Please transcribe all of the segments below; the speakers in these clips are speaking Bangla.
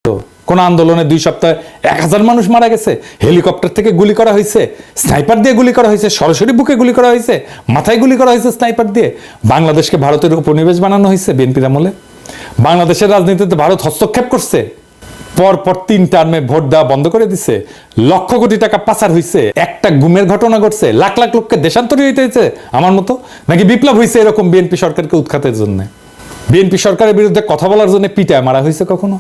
কোন আন্দোলনে 2 সপ্তাহে 1000 মানুষ মারা গেছে, হেলিকপ্টার থেকে গুলি করা হয়েছে, স্নাইপার দিয়ে গুলি করা হয়েছে, সরাসরি বুকে গুলি করা হয়েছে, মাথায় গুলি করা হয়েছে স্নাইপার দিয়ে। বাংলাদেশকে ভারতের উপনিবেশ বানানো হয়েছে বিএনপির আমলে। বাংলাদেশের রাজনীতিতে ভারত হস্তক্ষেপ করছে, পরপর 3 টার্মে ভোট দেওয়া বন্ধ করে দিছে, লক্ষ কোটি টাকা পাচার হয়েছে, একটা গুমের ঘটনা ঘটছে, লাখ লাখ লোককে দেশান্তরী হইতে হয়েছে আমার মতো, নাকি বিপ্লব হয়েছে এরকম বিএনপি সরকারকে উৎখাতের জন্য? বিএনপি সরকারের বিরুদ্ধে কথা বলার জন্য পিটায় মারা হয়েছে কখনো?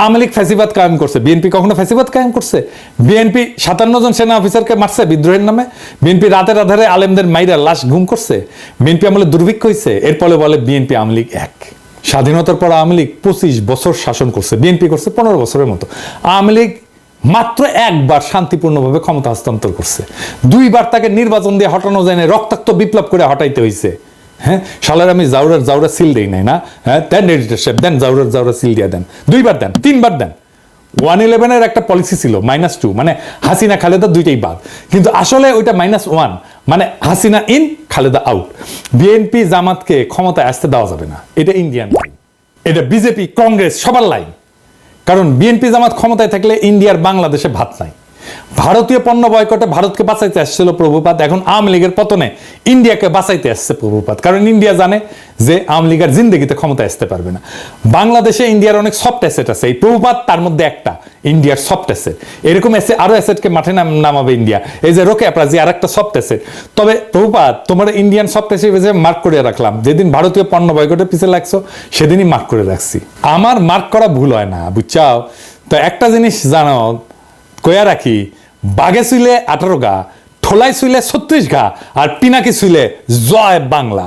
আওয়ামী লীগ ফ্যাসিবাদ কায়েম করছে, বিএনপি কখনো ফ্যাসিবাদ কায়েম করছে? বিএনপি 57 জন সেনা অফিসারকে মারছে বিদ্রোহের নামে? বিএনপি রাতের আধারে আলেমদের মাইরা লাশ ঘুম করছে? বিএনপি আমলে দুর্ভিক্ষ হয়েছে? এরপরে বলে বিএনপি আওয়ামী লীগ এক। স্বাধীনতার পর আওয়ামী লীগ 25 বছর শাসন করছে, বিএনপি করছে 15 বছরের মতো। আওয়ামী লীগ মাত্র একবার শান্তিপূর্ণভাবে ক্ষমতা হস্তান্তর করছে, 2 বার তাকে নির্বাচন দিয়ে হটানো যায় না, রক্তাক্ত বিপ্লব করে হটাইতে হয়েছে। হ্যাঁ, শালার আমি জাউরার সিল দেই নাই না? হ্যাঁ, দেন এডিটর সাহেব, দেন জাউরার সিল দিয়ে দেন, 2 বার দেন, 3 বার দেন। 111 একটা পলিসি ছিল -2, মানে হাসিনা খালেদা দুইটাই বাদ, কিন্তু আসলে ওইটা -1, মানে Hasina in Khaleda out. BNP জামাতকে ক্ষমতায় আসতে দেওয়া যাবে না, এটা ইন্ডিয়ান লাইন, এটা বিজেপি কংগ্রেস সবার লাইন। কারণ বিএনপি জামাত ক্ষমতায় থাকলে ইন্ডিয়ার বাংলাদেশে ভাত নাই। ভারতীয় পণ্য বয়কটে ভারতকে বাঁচাইতে আসছিল প্রভুপাত, এখন আওয়ামী লীগের পতনে ইন্ডিয়াকে বাঁচাইতে আসছে প্রভুপাত। কারণ ইন্ডিয়া জানে যে আওয়ামী লীগের জিন্দগিতে ক্ষমতায় আসতে পারবে না। বাংলাদেশে ইন্ডিয়ার অনেক সফট অ্যাসেট আছে, এই প্রভুপাত তার মধ্যে একটা, ইন্ডিয়ার সফট অ্যাসেট। এরকম আরো অ্যাসেটকে মাঠে নামাবে ইন্ডিয়া, এই যে রোকে অ্যাপ্রাজি আর একটা সফট অ্যাসেট। তবে প্রভুপাত তোমার ইন্ডিয়ান সফট অ্যাসেট মার্ক করে রাখলাম, যেদিন ভারতীয় পণ্য বয়কটের পিছিয়ে লাগছো সেদিনই মার্ক করে রাখছি। আমার মার্ক করা ভুল হয় না, বুঝছাও? তো একটা জিনিস জানো, কয়া রাখি, বাঘে শুইলে 18 গা, ঠোলায় শুইলে 36 গা, আর পিনাকি শুইলে জয় বাংলা।